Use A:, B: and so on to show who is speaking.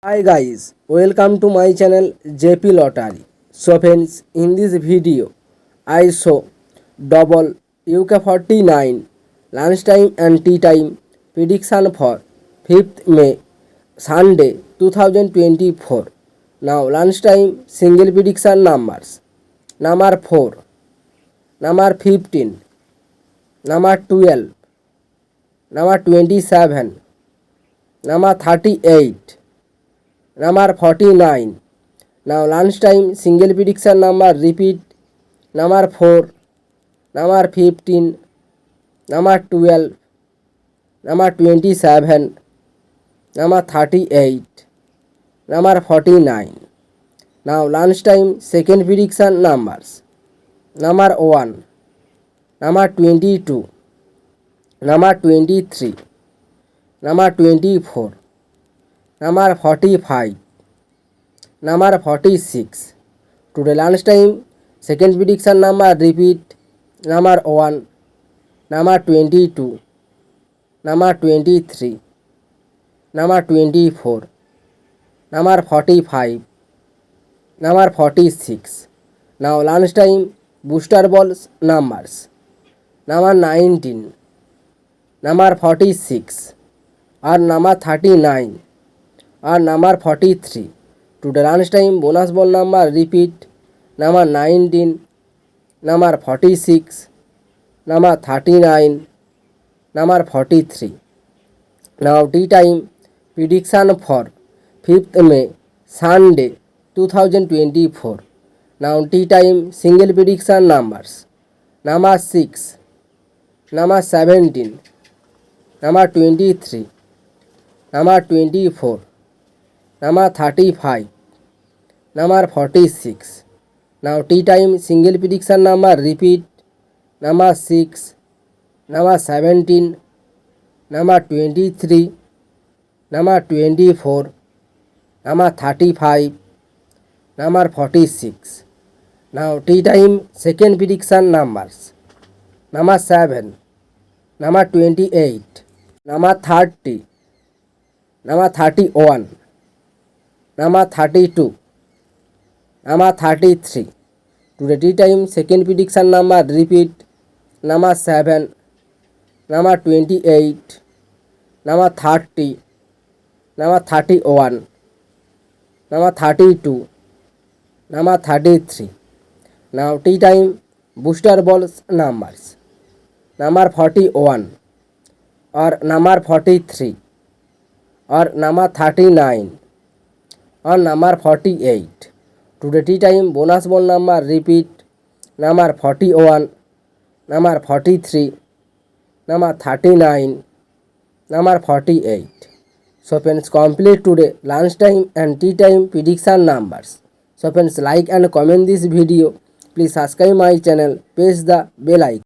A: Hi guys, welcome to my channel JP Lottery. So friends, in this video, I show double UK49 lunchtime and tea time prediction for 5th May Sunday 2024. Now lunchtime single prediction numbers: number 4, number 15, number 12, number 27, number 38, number 49. Now lunchtime single prediction number repeat: number 4, number 15, number 12, number 27, number 38, number 49. Now lunchtime second prediction numbers: number 1, number 22, number 23, number 24, number 45, number 46. Today lunchtime second prediction number repeat: number 1, number 22, number 23, number 24, number 45, number 46. Now lunchtime booster balls numbers: number 19, number 46, or number 39, or number 43. Today lunchtime bonus ball number repeat: number 19, number 46, number 39, number 43. Now tea time prediction for 5th May Sunday 2024. Now tea time single prediction numbers: number 6, number 17, number 23, number 24, number 35, number 46. Now tea time single prediction number repeat: number 6, number 17, number 23, number 24, number 35, number 46. Now tea time second prediction numbers: number 7, number 28, number 30, number 31, number 32, number 33. Today tea time second prediction number repeat: number 7, number 28, number 30, number 31, number 32, number 33. Now tea time booster balls numbers: number 41, or number 43, or number 39, or number 48. Today tea time bonus ball number repeat: number 41, number 43, number 39, number 48. So friends, complete today lunchtime and tea time prediction numbers. So friends, like and comment this video. Please subscribe my channel, press the bell icon.